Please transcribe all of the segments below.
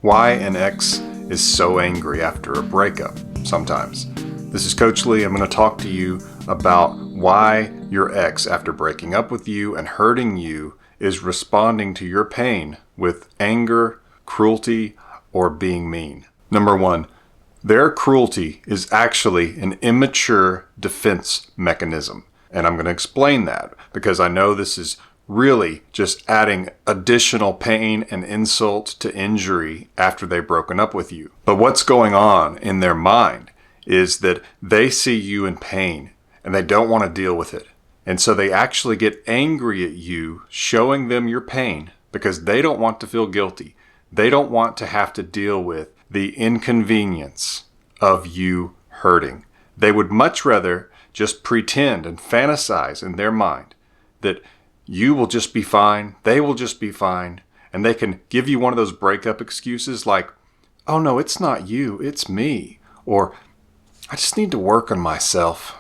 Why an ex is so angry after a breakup sometimes. This is Coach Lee. I'm going to talk to you about why your ex, after breaking up with you and hurting you, is responding to your pain with anger, cruelty, or being mean. Number one, their cruelty is actually an immature defense mechanism. And I'm going to explain that because I know this is really just adding additional pain and insult to injury after they've broken up with you. But what's going on in their mind is that they see you in pain and they don't want to deal with it. And so they actually get angry at you, showing them your pain because they don't want to feel guilty. They don't want to have to deal with the inconvenience of you hurting. They would much rather just pretend and fantasize in their mind that you will just be fine, they will just be fine, and they can give you one of those breakup excuses like, oh no, it's not you, it's me, or I just need to work on myself.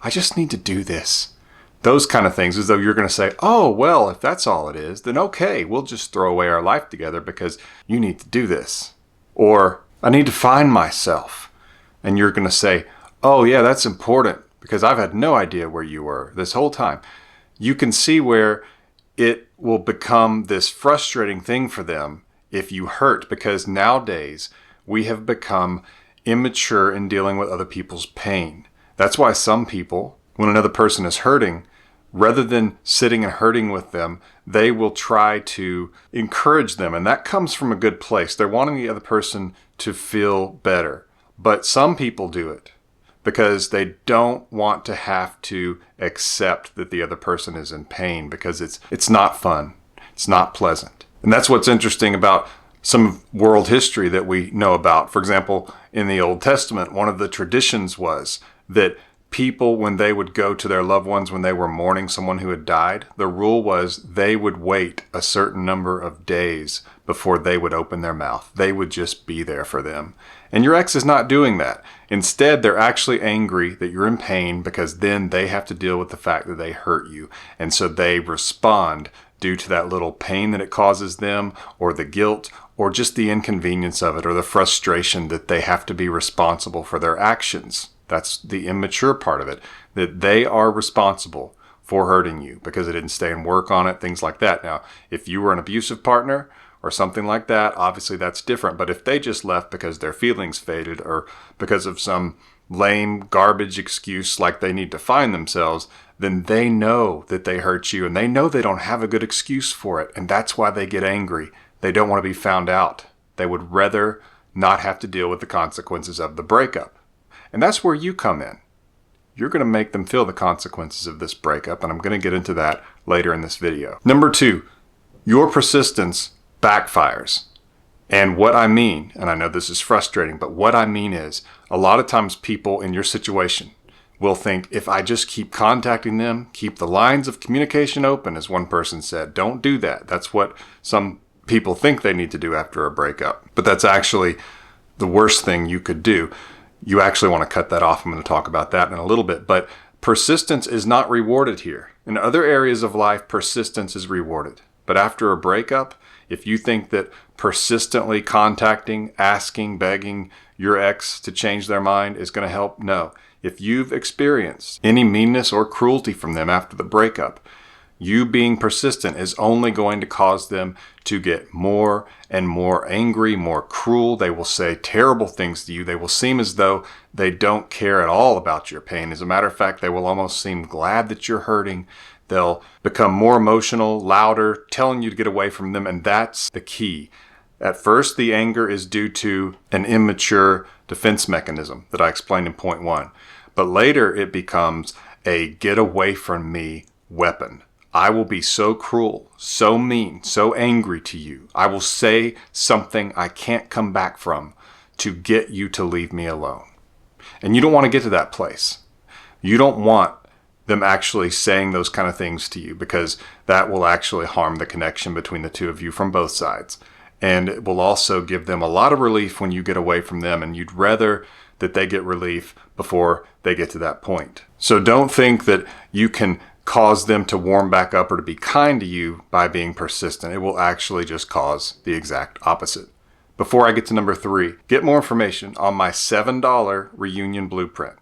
I just need to do this. Those kind of things, as though you're going to say, oh, well, if that's all it is, then okay, we'll just throw away our life together because you need to do this. Or I need to find myself. And you're going to say, oh yeah, that's important because I've had no idea where you were this whole time. You can see where it will become this frustrating thing for them if you hurt, because nowadays we have become immature in dealing with other people's pain. That's why some people, when another person is hurting, rather than sitting and hurting with them, they will try to encourage them. And that comes from a good place. They're wanting the other person to feel better. But some people do it because they don't want to have to accept that the other person is in pain, because it's not fun. It's not pleasant. And that's what's interesting about some world history that we know about. For example, in the Old Testament, one of the traditions was that people, when they would go to their loved ones when they were mourning someone who had died, the rule was they would wait a certain number of days before they would open their mouth. They would just be there for them. And your ex is not doing that. Instead, they're actually angry that you're in pain because then they have to deal with the fact that they hurt you. And so they respond due to that little pain that it causes them, or the guilt, or just the inconvenience of it, or the frustration that they have to be responsible for their actions. That's the immature part of it, that they are responsible for hurting you because they didn't stay and work on it, things like that. Now, if you were an abusive partner or something like that, obviously that's different. But if they just left because their feelings faded or because of some lame garbage excuse like they need to find themselves, then they know that they hurt you and they know they don't have a good excuse for it. And that's why they get angry. They don't want to be found out. They would rather not have to deal with the consequences of the breakup. And that's where you come in. You're going to make them feel the consequences of this breakup, and I'm going to get into that later in this video. Number two, your persistence backfires. And what I mean, and I know this is frustrating, but what I mean is a lot of times people in your situation will think, if I just keep contacting them, keep the lines of communication open, as one person said, don't do that. That's what some people think they need to do after a breakup. But that's actually the worst thing you could do. You actually want to cut that off. I'm going to talk about that in a little bit. But persistence is not rewarded here. In other areas of life, persistence is rewarded. But after a breakup, if you think that persistently contacting, asking, begging your ex to change their mind is going to help, no. If you've experienced any meanness or cruelty from them after the breakup, you being persistent is only going to cause them to get more and more angry, more cruel. They will say terrible things to you. They will seem as though they don't care at all about your pain. As a matter of fact, they will almost seem glad that you're hurting. They'll become more emotional, louder, telling you to get away from them, and that's the key. At first, the anger is due to an immature defense mechanism that I explained in point one. But later, it becomes a get away from me weapon. I will be so cruel, so mean, so angry to you. I will say something I can't come back from to get you to leave me alone. And you don't want to get to that place. You don't want them actually saying those kind of things to you, because that will actually harm the connection between the two of you from both sides. And it will also give them a lot of relief when you get away from them, and you'd rather that they get relief before they get to that point. So don't think that you can cause them to warm back up or to be kind to you by being persistent. It will actually just cause the exact opposite. Before I get to number 3, get more information on my $7 reunion blueprint.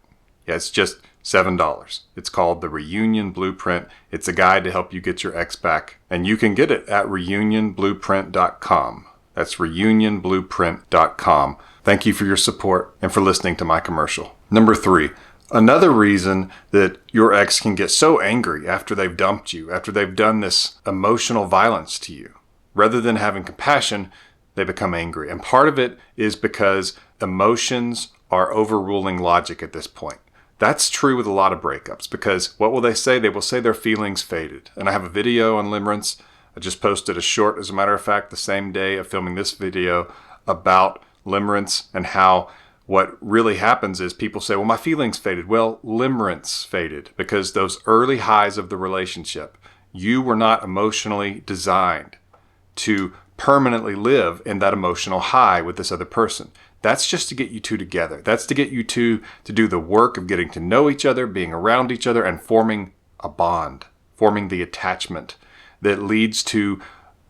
Yeah, it's just $7. It's called the Reunion Blueprint. It's a guide to help you get your ex back. And you can get it at reunionblueprint.com. That's reunionblueprint.com. Thank you for your support and for listening to my commercial. Number 3, another reason that your ex can get so angry after they've dumped you, after they've done this emotional violence to you, rather than having compassion, they become angry. And part of it is because emotions are overruling logic at this point. That's true with a lot of breakups, because what will they say? They will say their feelings faded. And I have a video on limerence. I just posted a short, as a matter of fact, the same day of filming this video about limerence and how what really happens is people say, well, my feelings faded. Well, limerence faded because those early highs of the relationship, you were not emotionally designed to permanently live in that emotional high with this other person. That's just to get you two together. That's to get you two to do the work of getting to know each other, being around each other, and forming a bond, forming the attachment that leads to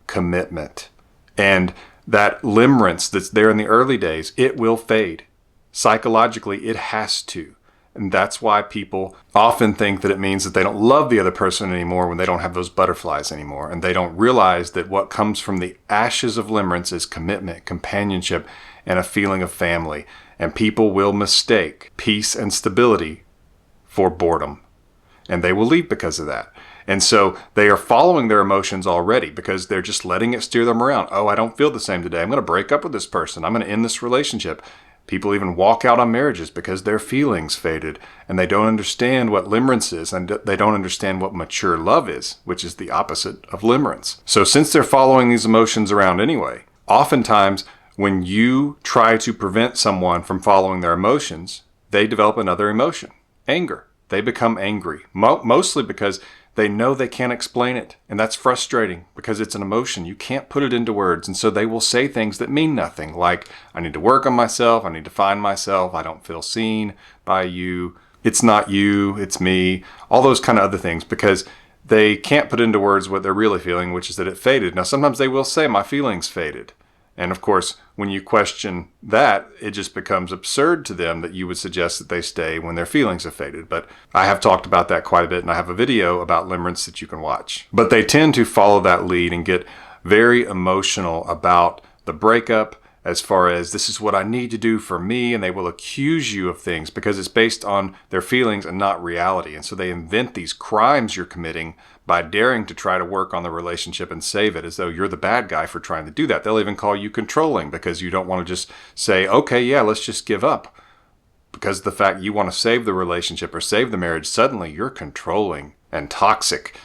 commitment. And that limerence that's there in the early days, it will fade. Psychologically, it has to. And that's why people often think that it means that they don't love the other person anymore when they don't have those butterflies anymore. And they don't realize that what comes from the ashes of limerence is commitment, companionship, and a feeling of family. And people will mistake peace and stability for boredom. And they will leave because of that. And so they are following their emotions already because they're just letting it steer them around. Oh, I don't feel the same today. I'm going to break up with this person. I'm going to end this relationship. People even walk out on marriages because their feelings faded and they don't understand what limerence is, and they don't understand what mature love is, which is the opposite of limerence. So since they're following these emotions around anyway, oftentimes when you try to prevent someone from following their emotions, they develop another emotion, anger. They become angry, mostly because they know they can't explain it. And that's frustrating because it's an emotion. You can't put it into words. And so they will say things that mean nothing, like, I need to work on myself. I need to find myself. I don't feel seen by you. It's not you, it's me. All those kind of other things, because they can't put into words what they're really feeling, which is that it faded. Now, sometimes they will say, my feelings faded. And of course, when you question that, it just becomes absurd to them that you would suggest that they stay when their feelings have faded. But I have talked about that quite a bit, and I have a video about limerence that you can watch. But they tend to follow that lead and get very emotional about the breakup as far as this is what I need to do for me, and they will accuse you of things because it's based on their feelings and not reality. And so they invent these crimes you're committing by daring to try to work on the relationship and save it, as though you're the bad guy for trying to do that. They'll even call you controlling because you don't want to just say, okay, yeah, let's just give up. Because of the fact you want to save the relationship or save the marriage, suddenly you're controlling and toxic.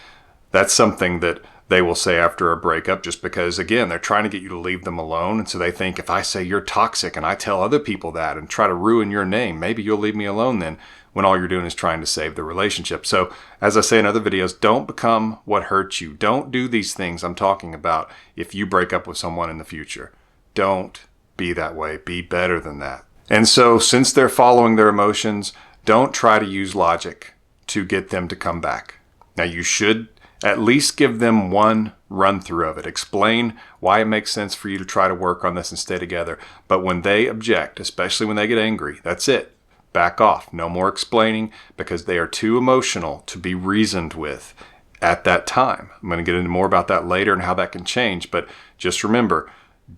That's something that they will say after a breakup, just because, again, they're trying to get you to leave them alone. And so they think, if I say you're toxic and I tell other people that and try to ruin your name, maybe you'll leave me alone then, when all you're doing is trying to save the relationship. So as I say in other videos, don't become what hurts you. Don't do these things I'm talking about if you break up with someone in the future. Don't be that way. Be better than that. And so since they're following their emotions, don't try to use logic to get them to come back. Now, you should at least give them one run through of it. Explain why it makes sense for you to try to work on this and stay together. But when they object, especially when they get angry, that's it. Back off. No more explaining, because they are too emotional to be reasoned with at that time. I'm going to get into more about that later and how that can change. But just remember,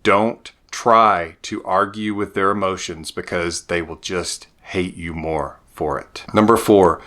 don't try to argue with their emotions, because they will just hate you more for it. Number 4,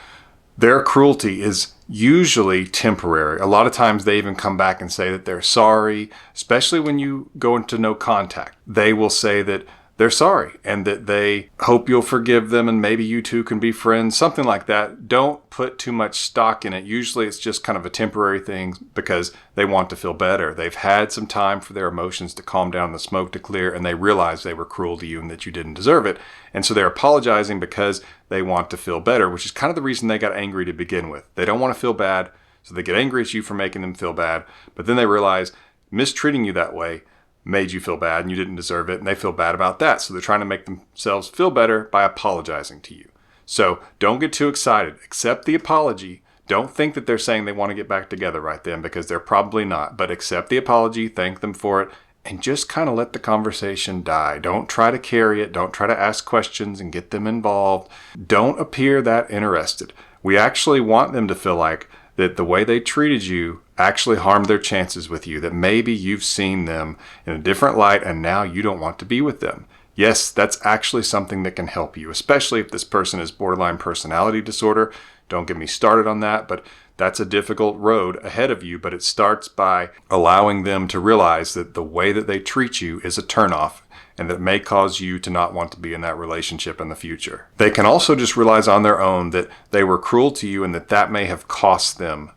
their cruelty is usually temporary. A lot of times they even come back and say that they're sorry, especially when you go into no contact. They will say that they're sorry and that they hope you'll forgive them and maybe you two can be friends, something like that. Don't put too much stock in it. Usually it's just kind of a temporary thing because they want to feel better. They've had some time for their emotions to calm down, the smoke to clear, and they realize they were cruel to you and that you didn't deserve it. And so they're apologizing because they want to feel better, which is kind of the reason they got angry to begin with. They don't want to feel bad, so they get angry at you for making them feel bad, but then they realize mistreating you that way made you feel bad and you didn't deserve it, and they feel bad about that. So they're trying to make themselves feel better by apologizing to you. So don't get too excited. Accept the apology. Don't think that they're saying they want to get back together right then, because they're probably not. But accept the apology, thank them for it, and just kind of let the conversation die. Don't try to carry it. Don't try to ask questions and get them involved. Don't appear that interested. We actually want them to feel like that the way they treated you actually harmed their chances with you, that maybe you've seen them in a different light and now you don't want to be with them. Yes, that's actually something that can help you, especially if this person is borderline personality disorder. Don't get me started on that, but that's a difficult road ahead of you. But it starts by allowing them to realize that the way that they treat you is a turnoff, and that it may cause you to not want to be in that relationship in the future. They can also just realize on their own that they were cruel to you and that may have cost them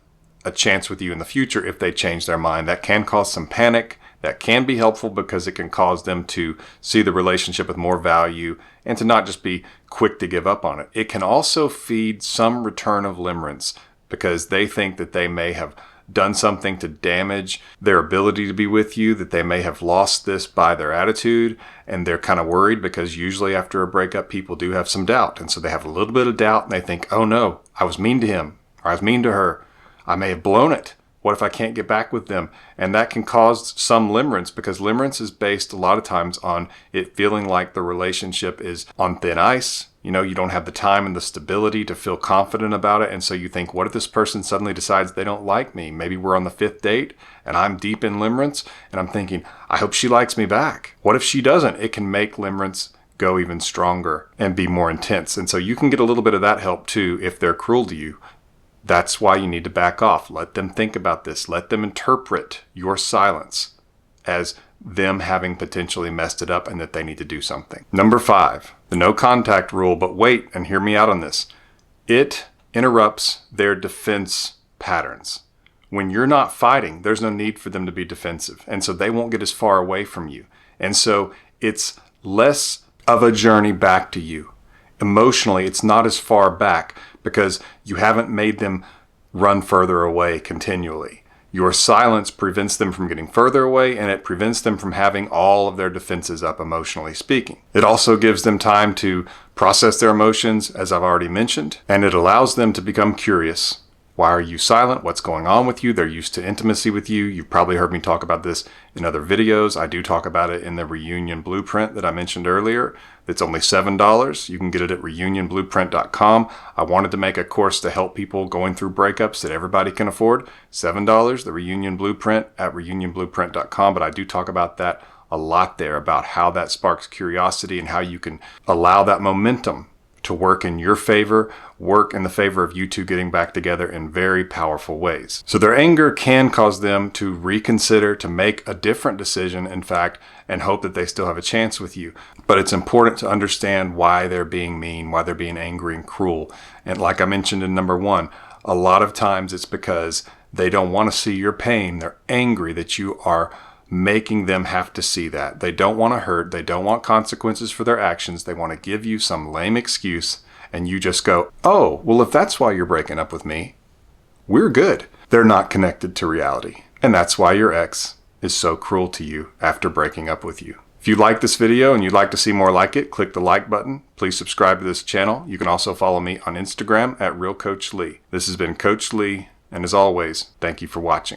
a chance with you in the future if they change their mind. That can cause some panic. That can be helpful because it can cause them to see the relationship with more value and to not just be quick to give up on it. It can also feed some return of limerence because they think that they may have done something to damage their ability to be with you, that they may have lost this by their attitude, and they're kind of worried because usually after a breakup, people do have some doubt. And so they have a little bit of doubt and they think, oh no, I was mean to him, or I was mean to her. I may have blown it. What if I can't get back with them? And that can cause some limerence because limerence is based a lot of times on it feeling like the relationship is on thin ice. You don't have the time and the stability to feel confident about it. And so you think, what if this person suddenly decides they don't like me? Maybe we're on the 5th date and I'm deep in limerence and I'm thinking, I hope she likes me back. What if she doesn't? It can make limerence go even stronger and be more intense. And so you can get a little bit of that help too if they're cruel to you. That's why you need to back off. Let them think about this. Let them interpret your silence as them having potentially messed it up and that they need to do something. Number 5, the no contact rule. But wait, and hear me out on this. It interrupts their defense patterns. When you're not fighting, there's no need for them to be defensive. And so they won't get as far away from you. And so it's less of a journey back to you. Emotionally, it's not as far back because you haven't made them run further away continually. Your silence prevents them from getting further away, and it prevents them from having all of their defenses up, emotionally speaking. It also gives them time to process their emotions, as I've already mentioned, and it allows them to become curious. Why are you silent? What's going on with you? They're used to intimacy with you. You've probably heard me talk about this in other videos. I do talk about it in the reunion blueprint that I mentioned earlier. It's only $7. You can get it at reunionblueprint.com. I wanted to make a course to help people going through breakups that everybody can afford. $7, the reunion blueprint at reunionblueprint.com. But I do talk about that a lot there, about how that sparks curiosity and how you can allow that momentum to work in your favor, work in the favor of you two getting back together in very powerful ways. So their anger can cause them to reconsider, to make a different decision, in fact, and hope that they still have a chance with you. But it's important to understand why they're being mean, why they're being angry and cruel. And like I mentioned in number 1, a lot of times it's because they don't want to see your pain. They're angry that you are making them have to see that. They don't want to hurt. They don't want consequences for their actions. They want to give you some lame excuse and you just go, oh, well, if that's why you're breaking up with me, we're good. They're not connected to reality. And that's why your ex is so cruel to you after breaking up with you. If you like this video and you'd like to see more like it, click the like button. Please subscribe to this channel. You can also follow me on Instagram at RealCoachLee. This has been Coach Lee, and as always, thank you for watching.